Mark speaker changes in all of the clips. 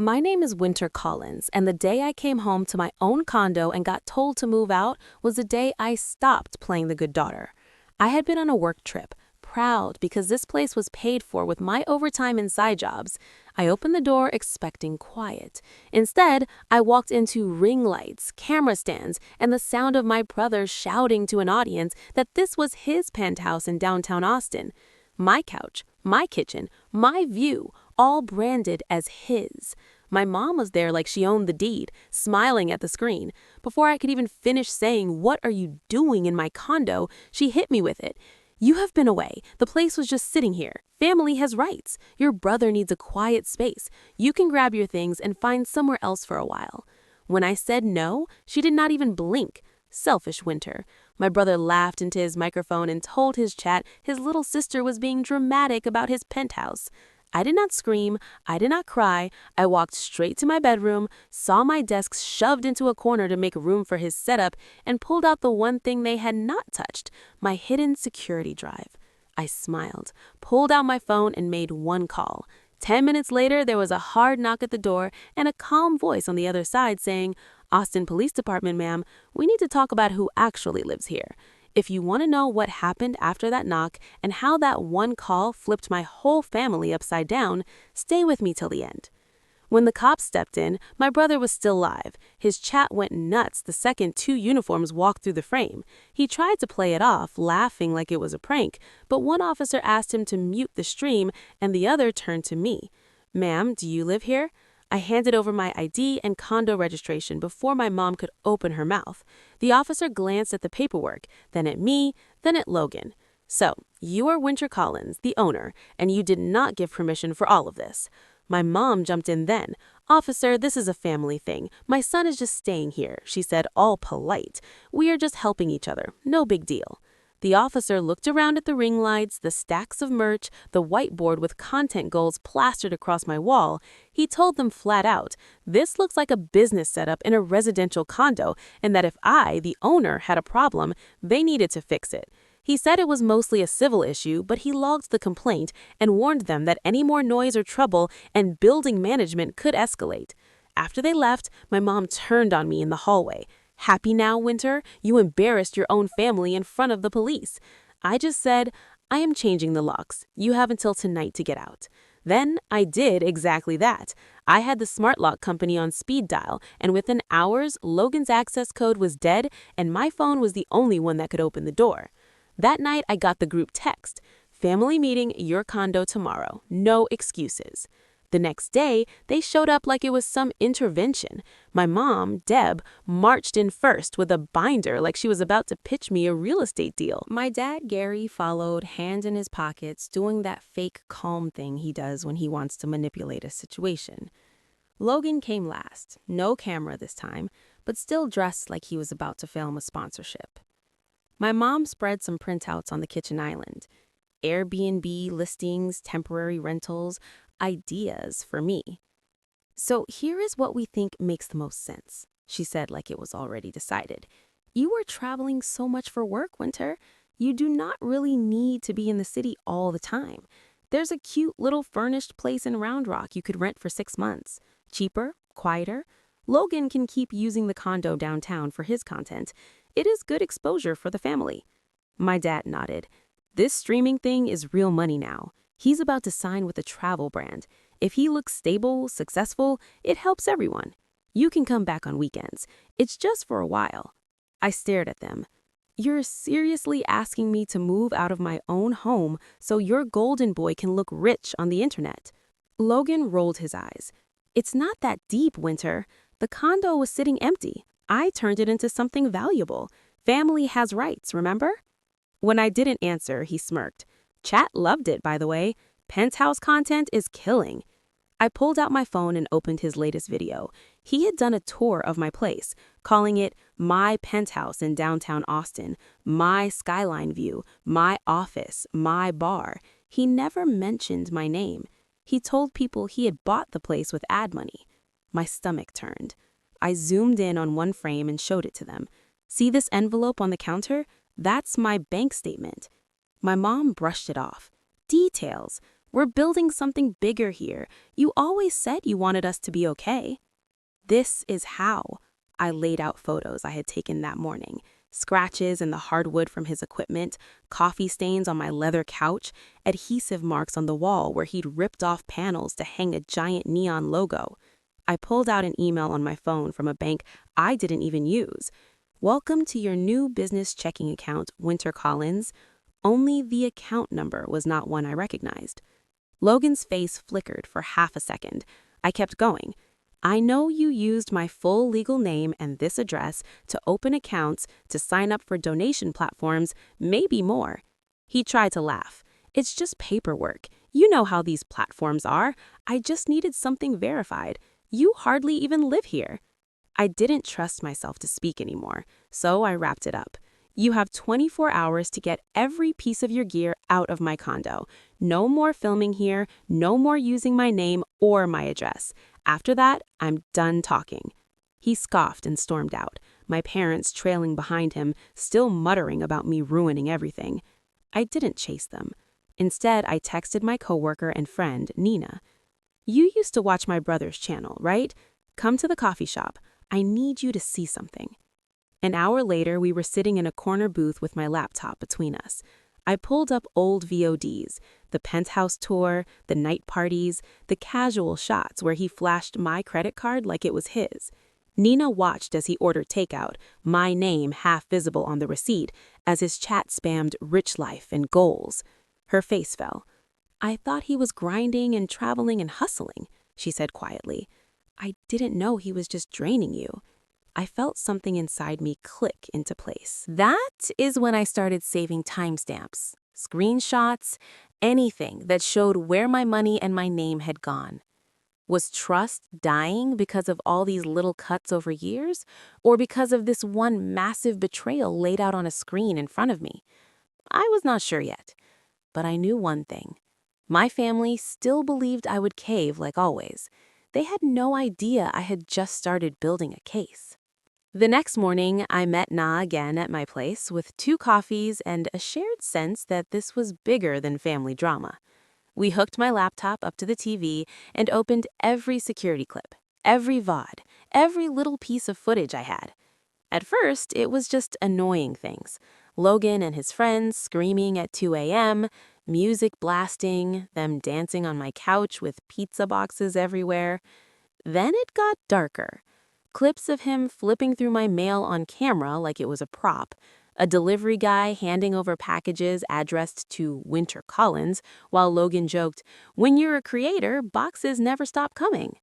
Speaker 1: My name is Winter Collins, and the day I came home to my own condo and got told to move out was the day I stopped playing the good daughter. I had been on a work trip, proud because this place was paid for with my overtime and side jobs. I opened the door expecting quiet. Instead, I walked into ring lights, camera stands, and the sound of my brother shouting to an audience that this was his penthouse in downtown Austin. My couch, my kitchen, my view, all branded as his. My mom was there like she owned the deed, smiling at the screen. Before I could even finish saying, "What are you doing in my condo?" she hit me with it. "You have been away. The place was just sitting here. Family has rights. Your brother needs a quiet space. You can grab your things and find somewhere else for a while." When I said no, she did not even blink. Selfish Winter. My brother laughed into his microphone and told his chat his little sister was being dramatic about his penthouse. I did not scream, I did not cry. I walked straight to my bedroom, saw my desk shoved into a corner to make room for his setup, and pulled out the one thing they had not touched, my hidden security drive. I smiled, pulled out my phone, and made one call. 10 minutes later, there was a hard knock at the door and a calm voice on the other side saying, "Austin Police Department, ma'am, we need to talk about who actually lives here." If you want to know what happened after that knock and how that one call flipped my whole family upside down, stay with me till the end. When the cops stepped in, my brother was still live. His chat went nuts the second two uniforms walked through the frame. He tried to play it off, laughing like it was a prank, but one officer asked him to mute the stream and the other turned to me. "Ma'am, do you live here?" I handed over my ID and condo registration before my mom could open her mouth. The officer glanced at the paperwork, then at me, then at Logan. "So, you are Winter Collins, the owner, and you did not give permission for all of this." My mom jumped in then. "Officer, this is a family thing. My son is just staying here," she said, all polite. "We are just helping each other. No big deal." The officer looked around at the ring lights, the stacks of merch, the whiteboard with content goals plastered across my wall. He told them flat out, "This looks like a business setup in a residential condo, and that if I, the owner, had a problem, they needed to fix it." He said it was mostly a civil issue, but he logged the complaint and warned them that any more noise or trouble and building management could escalate. After they left, my mom turned on me in the hallway. "Happy now, Winter? You embarrassed your own family in front of the police." I just said, "I am changing the locks. You have until tonight to get out." Then I did exactly that. I had the smart lock company on speed dial, and within hours, Logan's access code was dead, and my phone was the only one that could open the door. That night, I got the group text, "Family meeting, your condo tomorrow. No excuses." The next day, they showed up like it was some intervention. My mom, Deb, marched in first with a binder like she was about to pitch me a real estate deal. My dad, Gary, followed, hand in his pockets, doing that fake calm thing he does when he wants to manipulate a situation. Logan came last, no camera this time, but still dressed like he was about to film a sponsorship. My mom spread some printouts on the kitchen island. Airbnb listings, temporary rentals, ideas for me. "So here is what we think makes the most sense," she said like it was already decided. "You are traveling so much for work, Winter. You do not really need to be in the city all the time. There's a cute little furnished place in Round Rock you could rent for 6 months. Cheaper, quieter. Logan can keep using the condo downtown for his content. It is good exposure for the family." My dad nodded. "This streaming thing is real money now. He's about to sign with a travel brand. If he looks stable, successful, it helps everyone. You can come back on weekends. It's just for a while." I stared at them. "You're seriously asking me to move out of my own home so your golden boy can look rich on the internet?" Logan rolled his eyes. "It's not that deep, Winter. The condo was sitting empty. I turned it into something valuable. Family has rights, remember?" When I didn't answer, he smirked. "Chat loved it, by the way. Penthouse content is killing." I pulled out my phone and opened his latest video. He had done a tour of my place, calling it "My Penthouse in Downtown Austin," "My Skyline View," "My Office," "My Bar." He never mentioned my name. He told people he had bought the place with ad money. My stomach turned. I zoomed in on one frame and showed it to them. "See this envelope on the counter? That's my bank statement." My mom brushed it off. "Details. We're building something bigger here. You always said you wanted us to be okay." This is how. I laid out photos I had taken that morning. Scratches in the hardwood from his equipment, coffee stains on my leather couch, adhesive marks on the wall where he'd ripped off panels to hang a giant neon logo. I pulled out an email on my phone from a bank I didn't even use. "Welcome to your new business checking account, Winter Collins." Only the account number was not one I recognized. Logan's face flickered for half a second. I kept going. "I know you used my full legal name and this address to open accounts, to sign up for donation platforms, maybe more." He tried to laugh. "It's just paperwork. You know how these platforms are. I just needed something verified. You hardly even live here." I didn't trust myself to speak anymore, so I wrapped it up. "You have 24 hours to get every piece of your gear out of my condo. No more filming here, no more using my name or my address. After that, I'm done talking." He scoffed and stormed out, my parents trailing behind him, still muttering about me ruining everything. I didn't chase them. Instead, I texted my coworker and friend, Nina. "You used to watch my brother's channel, right? Come to the coffee shop. I need you to see something." An hour later, we were sitting in a corner booth with my laptop between us. I pulled up old VODs, the penthouse tour, the night parties, the casual shots where he flashed my credit card like it was his. Nina watched as he ordered takeout, my name half visible on the receipt, as his chat spammed rich life and goals. Her face fell. "I thought he was grinding and traveling and hustling," she said quietly. "I didn't know he was just draining you." I felt something inside me click into place. That is when I started saving timestamps, screenshots, anything that showed where my money and my name had gone. Was trust dying because of all these little cuts over years, or because of this one massive betrayal laid out on a screen in front of me? I was not sure yet, but I knew one thing. My family still believed I would cave like always. They had no idea I had just started building a case. The next morning, I met Na again at my place with 2 coffees and a shared sense that this was bigger than family drama. We hooked my laptop up to the TV and opened every security clip, every VOD, every little piece of footage I had. At first, it was just annoying things. Logan and his friends screaming at 2 a.m., music blasting, them dancing on my couch with pizza boxes everywhere. Then it got darker. Clips of him flipping through my mail on camera like it was a prop, a delivery guy handing over packages addressed to Winter Collins, while Logan joked, "When you're a creator, boxes never stop coming."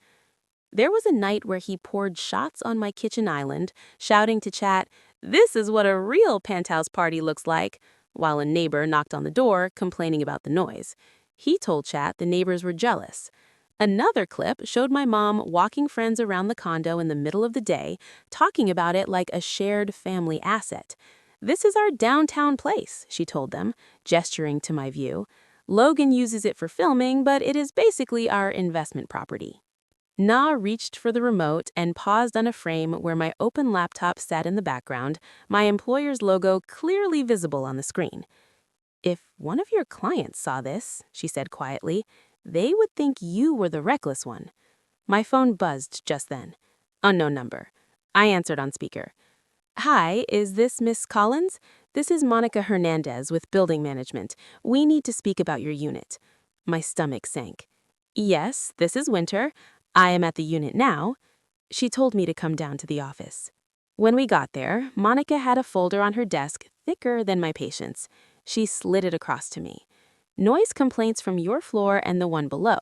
Speaker 1: There was a night where he poured shots on my kitchen island, shouting to chat, "This is what a real penthouse party looks like," while a neighbor knocked on the door, complaining about the noise. He told chat the neighbors were jealous. Another clip showed my mom walking friends around the condo in the middle of the day, talking about it like a shared family asset. "This is our downtown place," she told them, gesturing to my view. "Logan uses it for filming, but it is basically our investment property." Na reached for the remote and paused on a frame where my open laptop sat in the background, my employer's logo clearly visible on the screen. "If one of your clients saw this," she said quietly, "they would think you were the reckless one." My phone buzzed just then. Unknown number. I answered on speaker. "Hi, is this Miss Collins? This is Monica Hernandez with Building Management. We need to speak about your unit." My stomach sank. "Yes, this is Winter. I am at the unit now." She told me to come down to the office. When we got there, Monica had a folder on her desk thicker than my patience. She slid it across to me. "Noise complaints from your floor and the one below.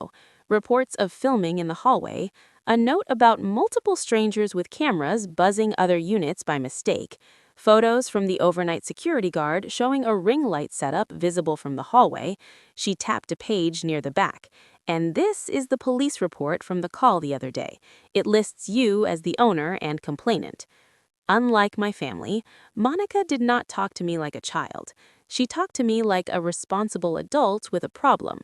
Speaker 1: Reports of filming in the hallway. A note about multiple strangers with cameras buzzing other units by mistake. Photos from the overnight security guard showing a ring light setup visible from the hallway." She tapped a page near the back. "And this is the police report from the call the other day. It lists you as the owner and complainant." Unlike my family, Monica did not talk to me like a child. She talked to me like a responsible adult with a problem.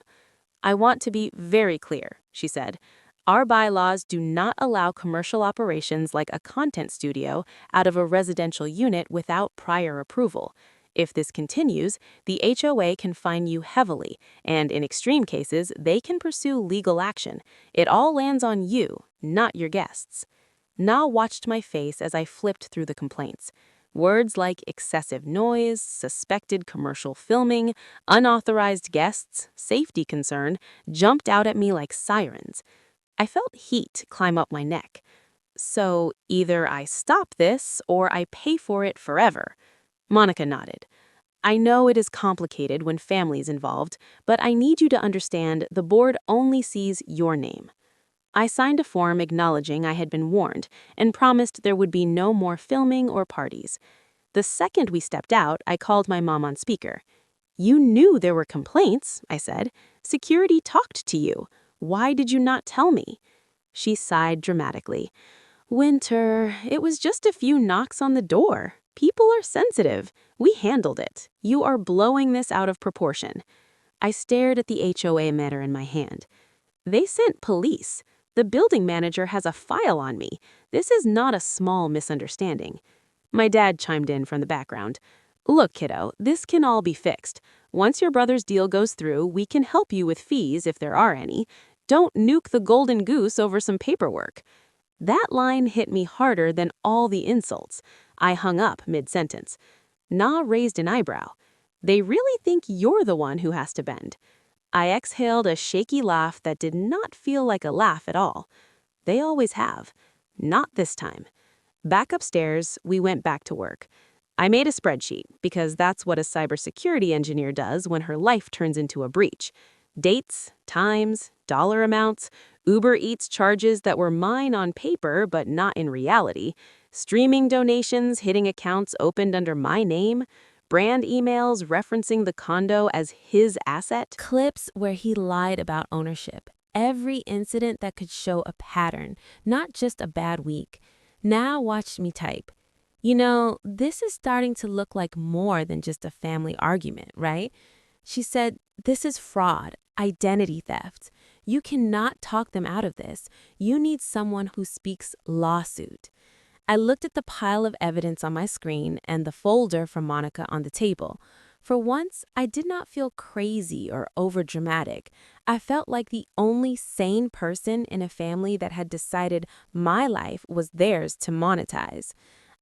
Speaker 1: "I want to be very clear," she said. "Our bylaws do not allow commercial operations like a content studio out of a residential unit without prior approval. If this continues, the HOA can fine you heavily, and in extreme cases, they can pursue legal action. It all lands on you, not your guests. Na watched my face as I flipped through the complaints. Words like excessive noise, suspected commercial filming, unauthorized guests, safety concern jumped out at me like sirens. I felt heat climb up my neck. So either I stop this or I pay for it forever. Monica nodded. I know it is complicated when family's involved, but I need you to understand the board only sees your name. I signed a form acknowledging I had been warned and promised there would be no more filming or parties. The second we stepped out, I called my mom on speaker. You knew there were complaints, I said. Security talked to you. Why did you not tell me? She sighed dramatically. Winter, it was just a few knocks on the door. People are sensitive. We handled it. You are blowing this out of proportion. I stared at the HOA letter in my hand. They sent police. The building manager has a file on me. This is not a small misunderstanding. My dad chimed in from the background. Look, kiddo, this can all be fixed. Once your brother's deal goes through, we can help you with fees if there are any. Don't nuke the golden goose over some paperwork. That line hit me harder than all the insults. I hung up mid-sentence. Na raised an eyebrow. They really think you're the one who has to bend. I exhaled a shaky laugh that did not feel like a laugh at all. They always have. Not this time. Back upstairs, we went back to work. I made a spreadsheet because that's what a cybersecurity engineer does when her life turns into a breach. Dates, times, dollar amounts, Uber Eats charges that were mine on paper but not in reality, streaming donations hitting accounts opened under my name, brand emails referencing the condo as his asset, clips where he lied about ownership, every incident that could show a pattern, not just a bad week. Now watch me type. You know, this is starting to look like more than just a family argument, right? She said, this is fraud, identity theft. You cannot talk them out of this. You need someone who speaks lawsuit. I looked at the pile of evidence on my screen and the folder from Monica on the table. For once, I did not feel crazy or overdramatic. I felt like the only sane person in a family that had decided my life was theirs to monetize.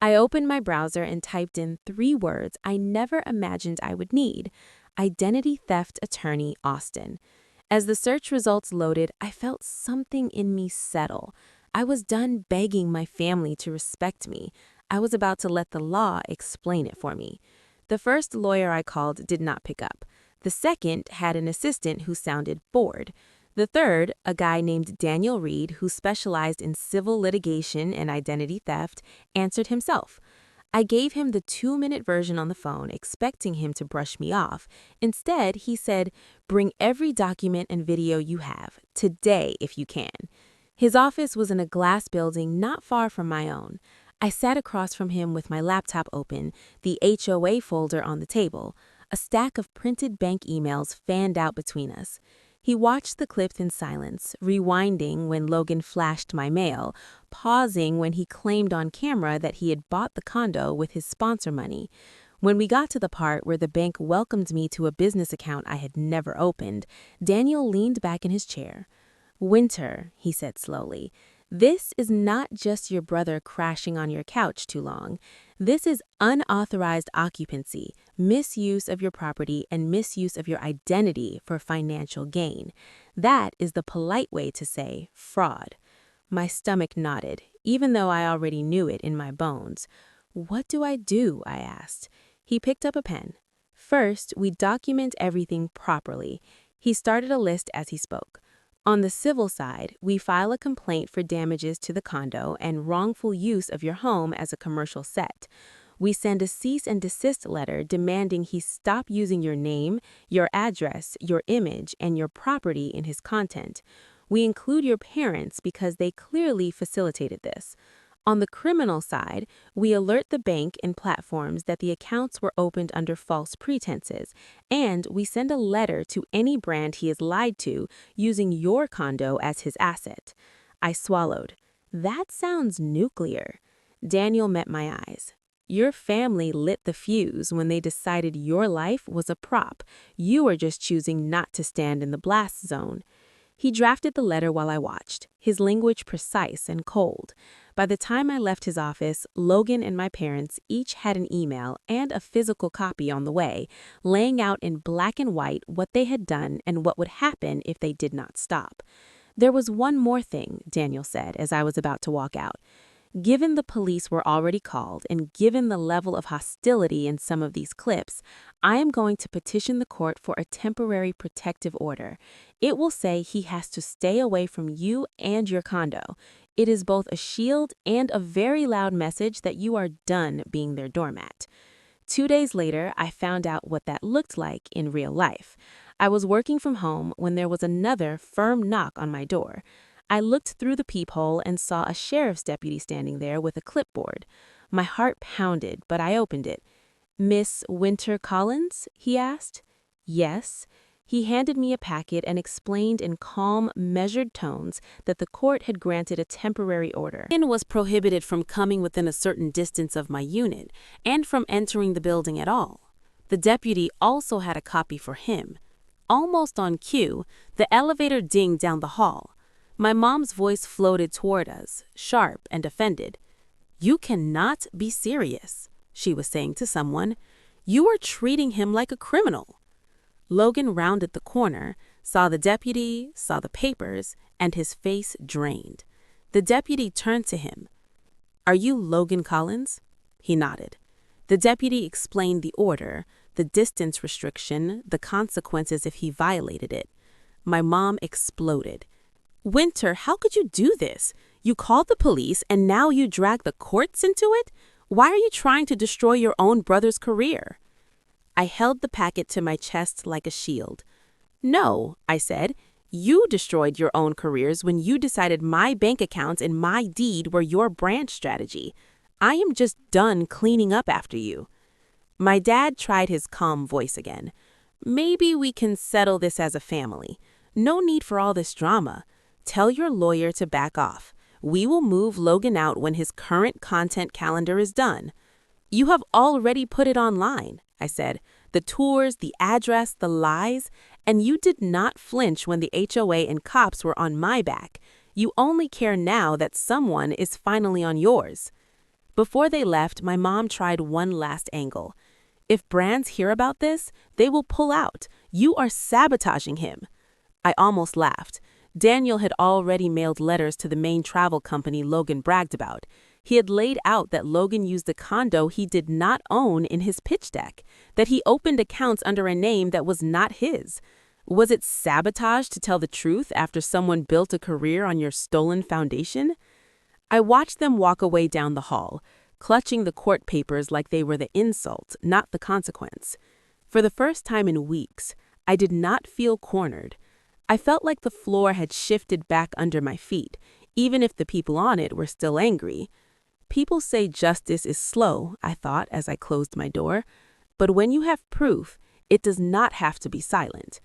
Speaker 1: I opened my browser and typed in 3 words I never imagined I would need. Identity theft attorney Austin. As the search results loaded, I felt something in me settle. I was done begging my family to respect me. I was about to let the law explain it for me. The first lawyer I called did not pick up. The second had an assistant who sounded bored. The third, a guy named Daniel Reed, who specialized in civil litigation and identity theft, answered himself. I gave him the 2-minute version on the phone, expecting him to brush me off. Instead, he said, bring every document and video you have, today if you can. His office was in a glass building not far from my own. I sat across from him with my laptop open, the HOA folder on the table. A stack of printed bank emails fanned out between us. He watched the clips in silence, rewinding when Logan flashed my mail, pausing when he claimed on camera that he had bought the condo with his sponsor money. When we got to the part where the bank welcomed me to a business account I had never opened, Daniel leaned back in his chair. Winter, he said slowly, this is not just your brother crashing on your couch too long. This is unauthorized occupancy, misuse of your property, and misuse of your identity for financial gain. That is the polite way to say fraud. My stomach nodded, even though I already knew it in my bones. What do? I asked. He picked up a pen. First, we document everything properly. He started a list as he spoke. On the civil side, we file a complaint for damages to the condo and wrongful use of your home as a commercial set. We send a cease and desist letter demanding he stop using your name, your address, your image, and your property in his content. We include your parents because they clearly facilitated this. On the criminal side, we alert the bank and platforms that the accounts were opened under false pretenses, and we send a letter to any brand he has lied to using your condo as his asset. I swallowed. That sounds nuclear. Daniel met my eyes. Your family lit the fuse when they decided your life was a prop. You were just choosing not to stand in the blast zone. He drafted the letter while I watched, his language precise and cold. By the time I left his office, Logan and my parents each had an email and a physical copy on the way, laying out in black and white what they had done and what would happen if they did not stop. There was one more thing, Daniel said as I was about to walk out. Given the police were already called and given the level of hostility in some of these clips, I am going to petition the court for a temporary protective order. It will say he has to stay away from you and your condo. It is both a shield and a very loud message that you are done being their doormat. 2 days later, I found out what that looked like in real life. I was working from home when there was another firm knock on my door. I looked through the peephole and saw a sheriff's deputy standing there with a clipboard. My heart pounded, but I opened it. "Miss Winter Collins?" he asked. "Yes." He handed me a packet and explained in calm, measured tones that the court had granted a temporary order. Logan was prohibited from coming within a certain distance of my unit and from entering the building at all. The deputy also had a copy for him. Almost on cue, the elevator dinged down the hall. My mom's voice floated toward us, sharp and offended. "You cannot be serious," she was saying to someone. "You are treating him like a criminal." Logan rounded the corner, saw the deputy, saw the papers, and his face drained. The deputy turned to him. "Are you Logan Collins?" He nodded. The deputy explained the order, the distance restriction, the consequences if he violated it. My mom exploded. "Winter, how could you do this? You called the police and now you drag the courts into it? Why are you trying to destroy your own brother's career?" I held the packet to my chest like a shield. "No," I said, "you destroyed your own careers when you decided my bank accounts and my deed were your brand strategy. I am just done cleaning up after you." My dad tried his calm voice again. "Maybe we can settle this as a family. No need for all this drama. Tell your lawyer to back off. We will move Logan out when his current content calendar is done." "You have already put it online," I said. "The tours, the address, the lies. And you did not flinch when the HOA and cops were on my back. You only care now that someone is finally on yours." Before they left, my mom tried one last angle. "If brands hear about this, they will pull out. You are sabotaging him." I almost laughed. Daniel had already mailed letters to the main travel company Logan bragged about. He had laid out that Logan used a condo he did not own in his pitch deck, that he opened accounts under a name that was not his. Was it sabotage to tell the truth after someone built a career on your stolen foundation? I watched them walk away down the hall, clutching the court papers like they were the insult, not the consequence. For the first time in weeks, I did not feel cornered. I felt like the floor had shifted back under my feet, even if the people on it were still angry. People say justice is slow, I thought as I closed my door. But when you have proof, it does not have to be silent.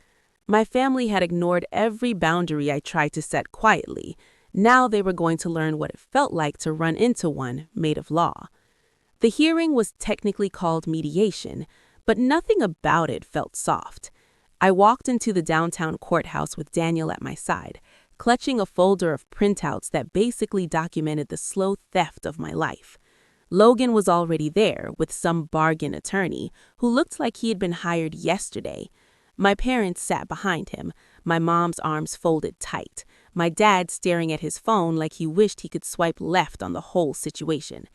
Speaker 1: My family had ignored every boundary I tried to set quietly. Now they were going to learn what it felt like to run into one made of law. The hearing was technically called mediation, but nothing about it felt soft. I walked into the downtown courthouse with Daniel at my side, clutching a folder of printouts that basically documented the slow theft of my life. Logan was already there with some bargain attorney who looked like he had been hired yesterday. My parents sat behind him, my mom's arms folded tight, my dad staring at his phone like he wished he could swipe left on the whole situation.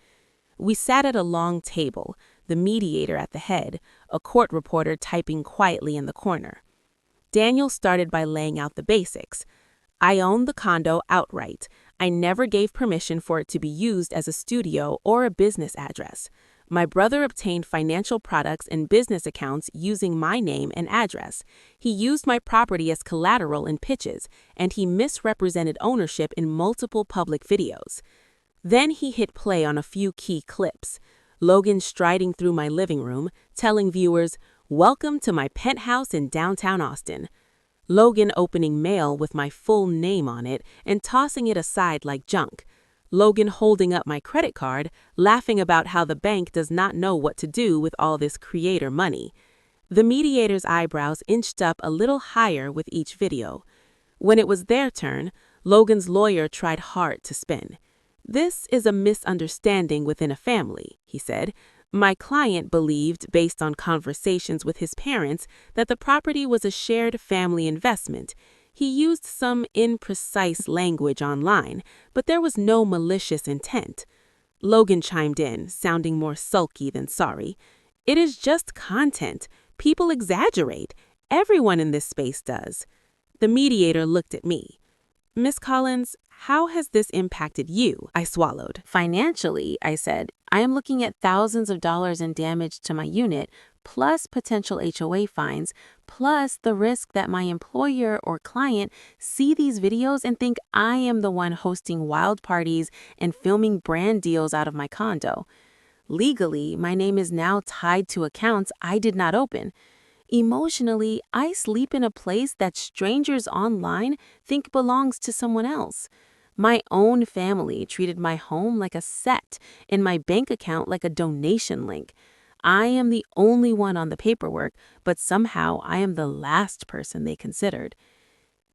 Speaker 1: We sat at a long table, the mediator at the head, a court reporter typing quietly in the corner. Daniel started by laying out the basics. "I own the condo outright. I never gave permission for it to be used as a studio or a business address. My brother obtained financial products and business accounts using my name and address. He used my property as collateral in pitches, and he misrepresented ownership in multiple public videos." Then he hit play on a few key clips. Logan striding through my living room, telling viewers, "Welcome to my penthouse in downtown Austin." Logan opening mail with my full name on it and tossing it aside like junk. Logan holding up my credit card, laughing about how the bank does not know what to do with all this creator money. The mediator's eyebrows inched up a little higher with each video. When it was their turn, Logan's lawyer tried hard to spin. "This is a misunderstanding within a family," he said. "My client believed, based on conversations with his parents, that the property was a shared family investment. He used some imprecise language online, but there was no malicious intent." Logan chimed in, sounding more sulky than sorry. "It is just content. People exaggerate. Everyone in this space does." The mediator looked at me. "Miss Collins, how has this impacted you?" I swallowed. "Financially," I said, "I am looking at thousands of dollars in damage to my unit, plus potential HOA fines, plus the risk that my employer or client see these videos and think I am the one hosting wild parties and filming brand deals out of my condo. Legally, my name is now tied to accounts I did not open. Emotionally, I sleep in a place that strangers online think belongs to someone else. My own family treated my home like a set and my bank account like a donation link. I am the only one on the paperwork, but somehow I am the last person they considered."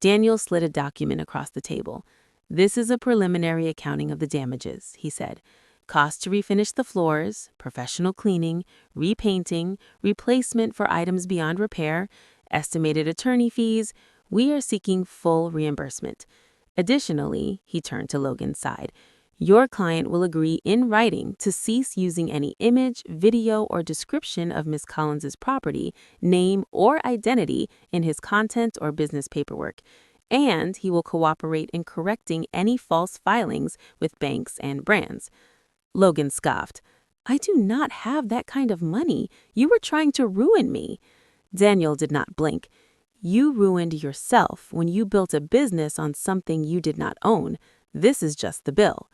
Speaker 1: Daniel slid a document across the table. "This is a preliminary accounting of the damages," he said. "Cost to refinish the floors, professional cleaning, repainting, replacement for items beyond repair, estimated attorney fees. We are seeking full reimbursement. Additionally," he turned to Logan's side, "your client will agree in writing to cease using any image, video, or description of Ms. Collins's property, name, or identity in his content or business paperwork, and he will cooperate in correcting any false filings with banks and brands." Logan scoffed. "I do not have that kind of money. You were trying to ruin me." Daniel did not blink. "You ruined yourself when you built a business on something you did not own. This is just the bill."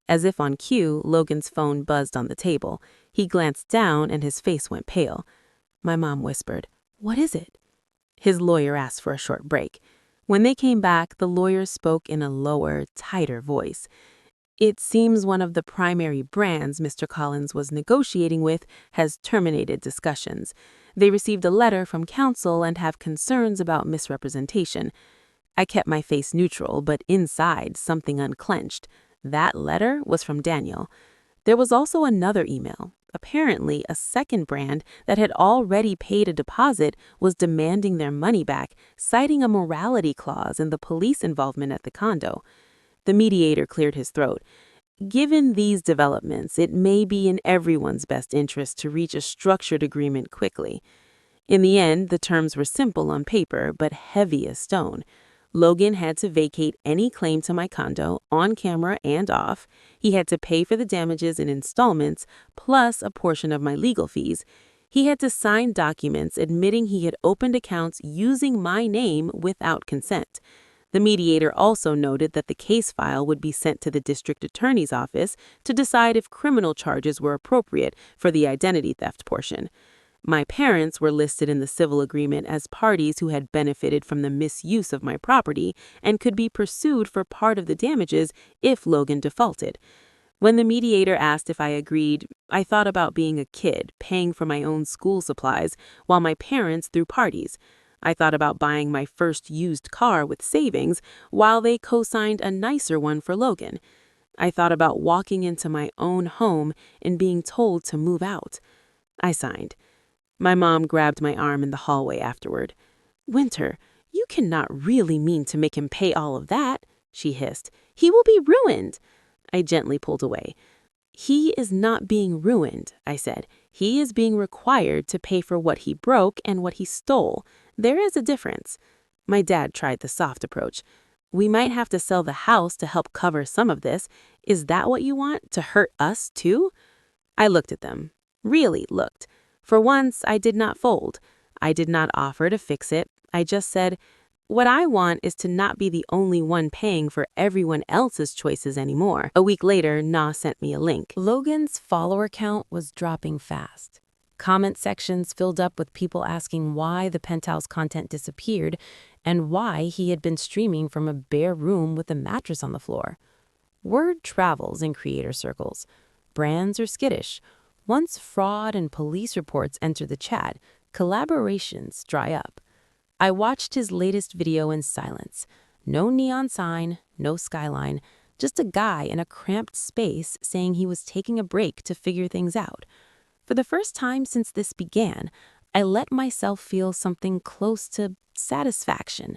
Speaker 1: As if on cue, Logan's phone buzzed on the table. He glanced down and his face went pale. My mom whispered, "What is it?" His lawyer asked for a short break. When they came back, the lawyer spoke in a lower, tighter voice. "It seems one of the primary brands Mr. Collins was negotiating with has terminated discussions. They received a letter from counsel and have concerns about misrepresentation." I kept my face neutral, but inside something unclenched. That letter was from Daniel. There was also another email. Apparently, a second brand that had already paid a deposit was demanding their money back, citing a morality clause and the police involvement at the condo. The mediator cleared his throat. "Given these developments, it may be in everyone's best interest to reach a structured agreement quickly." In the end, the terms were simple on paper, but heavy as stone. Logan had to vacate any claim to my condo, on camera and off. He had to pay for the damages in installments, plus a portion of my legal fees. He had to sign documents admitting he had opened accounts using my name without consent. The mediator also noted that the case file would be sent to the district attorney's office to decide if criminal charges were appropriate for the identity theft portion. My parents were listed in the civil agreement as parties who had benefited from the misuse of my property and could be pursued for part of the damages if Logan defaulted. When the mediator asked if I agreed, I thought about being a kid, paying for my own school supplies while my parents threw parties. I thought about buying my first used car with savings while they co-signed a nicer one for Logan. I thought about walking into my own home and being told to move out. I signed. My mom grabbed my arm in the hallway afterward. "Winter, you cannot really mean to make him pay all of that," she hissed. "He will be ruined." I gently pulled away. "He is not being ruined," I said. "He is being required to pay for what he broke and what he stole. There is a difference." My dad tried the soft approach. "We might have to sell the house to help cover some of this. Is that what you want, to hurt us too?" I looked at them. Really looked. For once, I did not fold. I did not offer to fix it. I just said, "What I want is to not be the only one paying for everyone else's choices anymore." A week later, Na sent me a link. Logan's follower count was dropping fast. Comment sections filled up with people asking why the penthouse content disappeared and why he had been streaming from a bare room with a mattress on the floor. Word travels in creator circles. Brands are skittish. Once fraud and police reports enter the chat, collaborations dry up. I watched his latest video in silence. No neon sign, no skyline, just a guy in a cramped space saying he was taking a break to figure things out. For the first time since this began, I let myself feel something close to satisfaction.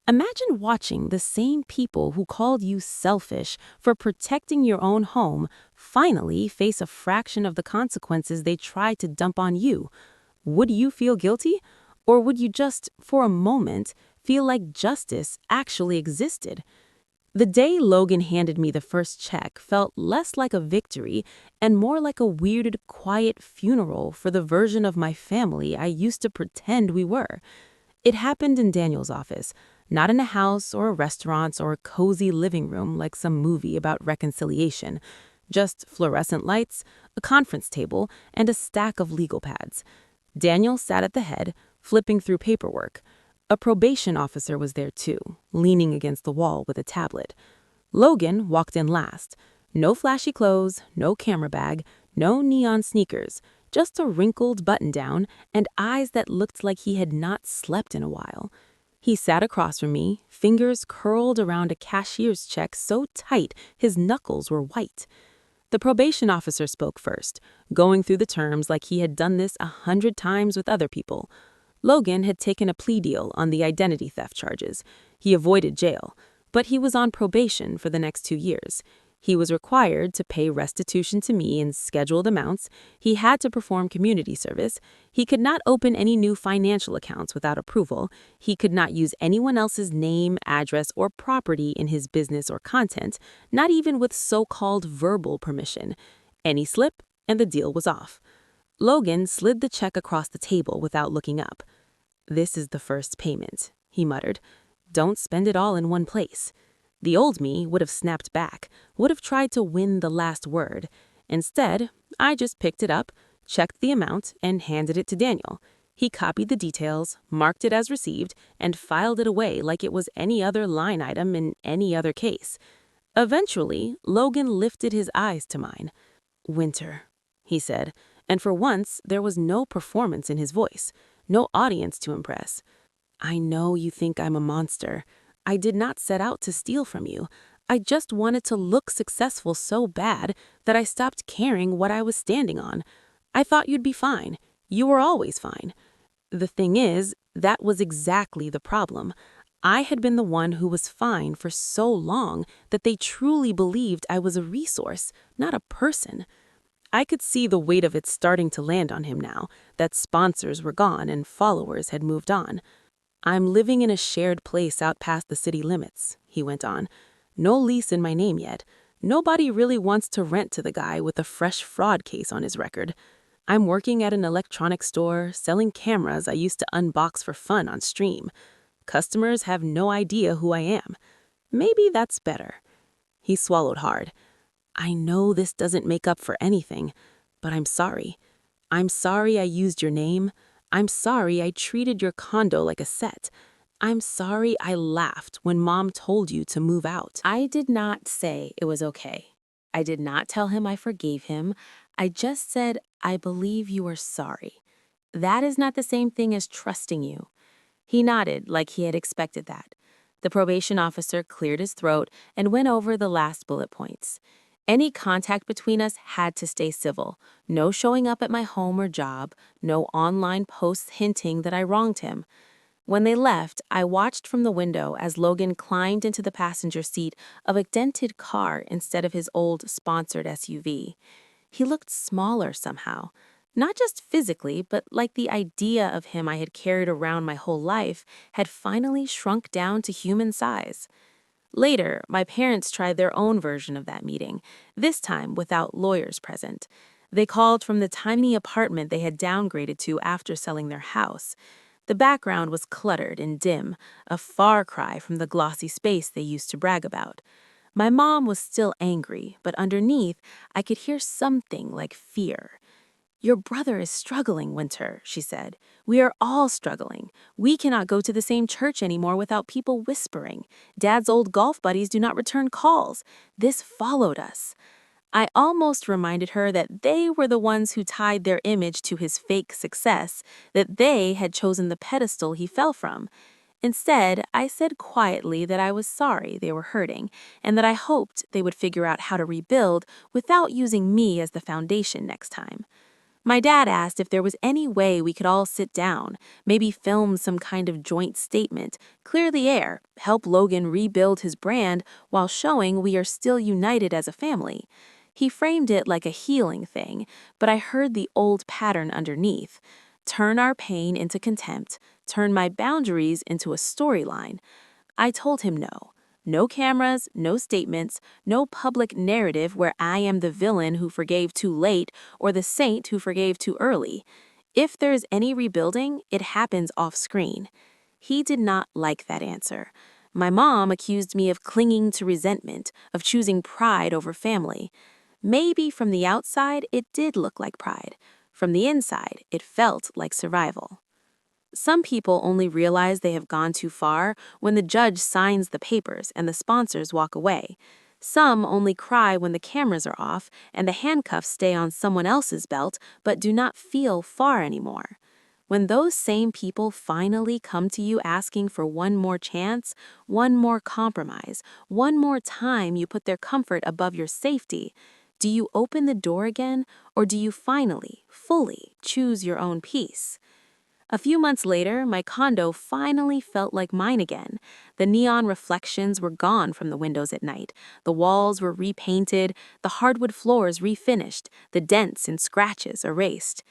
Speaker 1: Imagine watching the same people who called you selfish for protecting your own home finally face a fraction of the consequences they tried to dump on you. Would you feel guilty? Or would you just, for a moment, feel like justice actually existed? The day Logan handed me the first check felt less like a victory and more like a weird, quiet funeral for the version of my family I used to pretend we were. It happened in Daniel's office, not in a house or a restaurant or a cozy living room like some movie about reconciliation. Just fluorescent lights, a conference table, and a stack of legal pads. Daniel sat at the head, flipping through paperwork. A probation officer was there too, leaning against the wall with a tablet. Logan walked in last. No flashy clothes, no camera bag, no neon sneakers, just a wrinkled button-down and eyes that looked like he had not slept in a while. He sat across from me, fingers curled around a cashier's check so tight his knuckles were white. The probation officer spoke first, going through the terms like he had done this 100 times with other people. Logan had taken a plea deal on the identity theft charges. He avoided jail, but he was on probation for the next 2 years. He was required to pay restitution to me in scheduled amounts. He had to perform community service. He could not open any new financial accounts without approval. He could not use anyone else's name, address, or property in his business or content, not even with so-called verbal permission. Any slip, and the deal was off. Logan slid the check across the table without looking up. "This is the first payment," he muttered. "Don't spend it all in one place." The old me would have snapped back, would have tried to win the last word. Instead, I just picked it up, checked the amount, and handed it to Daniel. He copied the details, marked it as received, and filed it away like it was any other line item in any other case. Eventually, Logan lifted his eyes to mine. "Winter," he said, and for once there was no performance in his voice, no audience to impress. "I know you think I'm a monster. I did not set out to steal from you. I just wanted to look successful so bad that I stopped caring what I was standing on. I thought you'd be fine. You were always fine." The thing is, that was exactly the problem. I had been the one who was fine for so long that they truly believed I was a resource, not a person. I could see the weight of it starting to land on him now, that sponsors were gone and followers had moved on. "I'm living in a shared place out past the city limits," he went on. "No lease in my name yet. Nobody really wants to rent to the guy with a fresh fraud case on his record. I'm working at an electronics store, selling cameras I used to unbox for fun on stream. Customers have no idea who I am. Maybe that's better." He swallowed hard. "I know this doesn't make up for anything, but I'm sorry. I'm sorry I used your name. I'm sorry I treated your condo like a set. I'm sorry I laughed when Mom told you to move out." I did not say it was okay. I did not tell him I forgave him. I just said, "I believe you are sorry." That is not the same thing as trusting you. He nodded like he had expected that. The probation officer cleared his throat and went over the last bullet points. Any contact between us had to stay civil. No showing up at my home or job, no online posts hinting that I wronged him. When they left, I watched from the window as Logan climbed into the passenger seat of a dented car instead of his old sponsored SUV. He looked smaller somehow. Not just physically, but like the idea of him I had carried around my whole life had finally shrunk down to human size. Later, my parents tried their own version of that meeting, this time without lawyers present. They called from the tiny apartment they had downgraded to after selling their house. The background was cluttered and dim, a far cry from the glossy space they used to brag about. My mom was still angry, but underneath, I could hear something like fear. "Your brother is struggling, Winter," she said. "We are all struggling. We cannot go to the same church anymore without people whispering. Dad's old golf buddies do not return calls. This followed us." I almost reminded her that they were the ones who tied their image to his fake success, that they had chosen the pedestal he fell from. Instead, I said quietly that I was sorry they were hurting, and that I hoped they would figure out how to rebuild without using me as the foundation next time. My dad asked if there was any way we could all sit down, maybe film some kind of joint statement, clear the air, help Logan rebuild his brand while showing we are still united as a family. He framed it like a healing thing, but I heard the old pattern underneath. Turn our pain into contempt, turn my boundaries into a storyline. I told him no. No cameras, no statements, no public narrative where I am the villain who forgave too late or the saint who forgave too early. If there's any rebuilding, it happens off screen. He did not like that answer. My mom accused me of clinging to resentment, of choosing pride over family. Maybe from the outside, it did look like pride. From the inside, it felt like survival. Some people only realize they have gone too far when the judge signs the papers and the sponsors walk away. Some only cry when the cameras are off and the handcuffs stay on someone else's belt but do not feel far anymore. When those same people finally come to you asking for one more chance, one more compromise, one more time you put their comfort above your safety, do you open the door again, or do you finally, fully choose your own peace? A few months later, my condo finally felt like mine again. The neon reflections were gone from the windows at night. The walls were repainted, the hardwood floors refinished, the dents and scratches erased.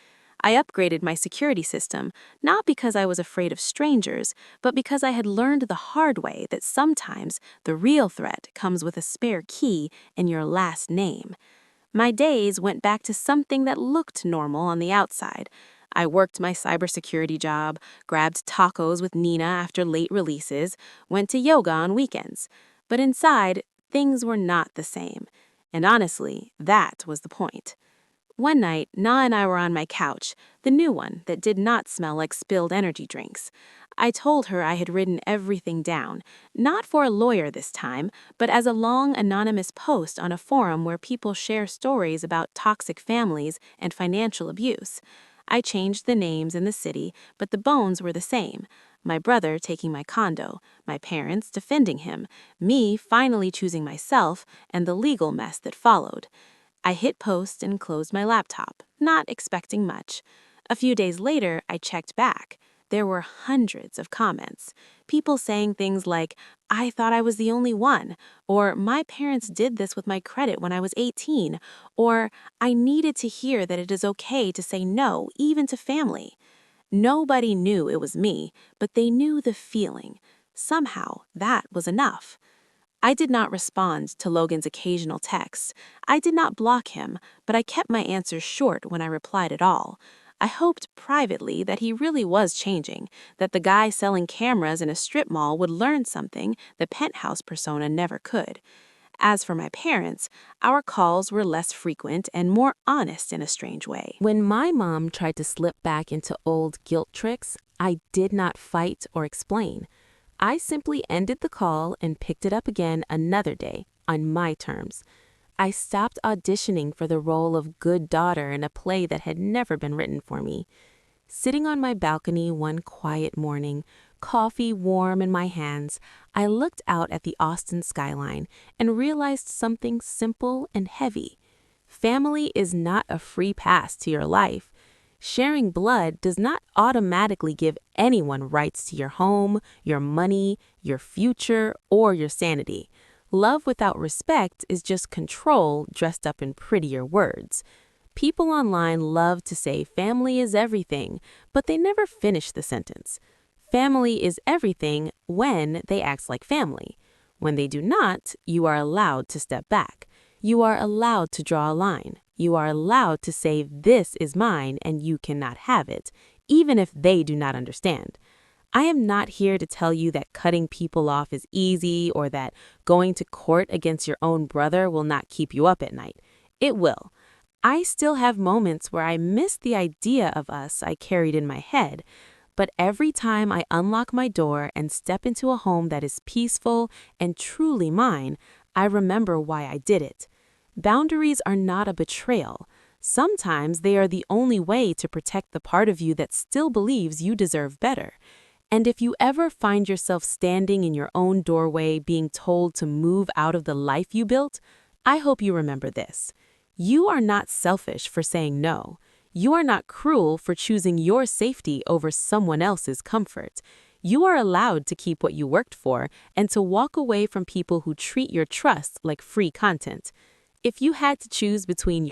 Speaker 1: I upgraded my security system, not because I was afraid of strangers, but because I had learned the hard way that sometimes the real threat comes with a spare key and your last name. My days went back to something that looked normal on the outside. I worked my cybersecurity job, grabbed tacos with Nina after late releases, went to yoga on weekends. But inside, things were not the same. And honestly, that was the point. One night, Na and I were on my couch, the new one that did not smell like spilled energy drinks. I told her I had written everything down, not for a lawyer this time, but as a long anonymous post on a forum where people share stories about toxic families and financial abuse. I changed the names and the city, but the bones were the same. My brother taking my condo, my parents defending him, me finally choosing myself, and the legal mess that followed. I hit post and closed my laptop, not expecting much. A few days later, I checked back. There were hundreds of comments. People saying things like, "I thought I was the only one," or "My parents did this with my credit when I was 18," or "I needed to hear that it is okay to say no, even to family." Nobody knew it was me, but they knew the feeling. Somehow, that was enough. I did not respond to Logan's occasional texts. I did not block him, but I kept my answers short when I replied at all. I hoped privately that he really was changing, that the guy selling cameras in a strip mall would learn something the penthouse persona never could. As for my parents, our calls were less frequent and more honest in a strange way. When my mom tried to slip back into old guilt tricks, I did not fight or explain. I simply ended the call and picked it up again another day, on my terms. I stopped auditioning for the role of good daughter in a play that had never been written for me. Sitting on my balcony one quiet morning, coffee warm in my hands, I looked out at the Austin skyline and realized something simple and heavy. Family is not a free pass to your life. Sharing blood does not automatically give anyone rights to your home, your money, your future, or your sanity. Love without respect is just control dressed up in prettier words. People online love to say family is everything, but they never finish the sentence. Family is everything when they act like family. When they do not, you are allowed to step back. You are allowed to draw a line. You are allowed to say this is mine and you cannot have it, even if they do not understand. I am not here to tell you that cutting people off is easy or that going to court against your own brother will not keep you up at night. It will. I still have moments where I miss the idea of us I carried in my head, but every time I unlock my door and step into a home that is peaceful and truly mine, I remember why I did it. Boundaries are not a betrayal. Sometimes they are the only way to protect the part of you that still believes you deserve better. And if you ever find yourself standing in your own doorway being told to move out of the life you built, I hope you remember this. You are not selfish for saying no. You are not cruel for choosing your safety over someone else's comfort. You are allowed to keep what you worked for and to walk away from people who treat your trust like free content. If you had to choose between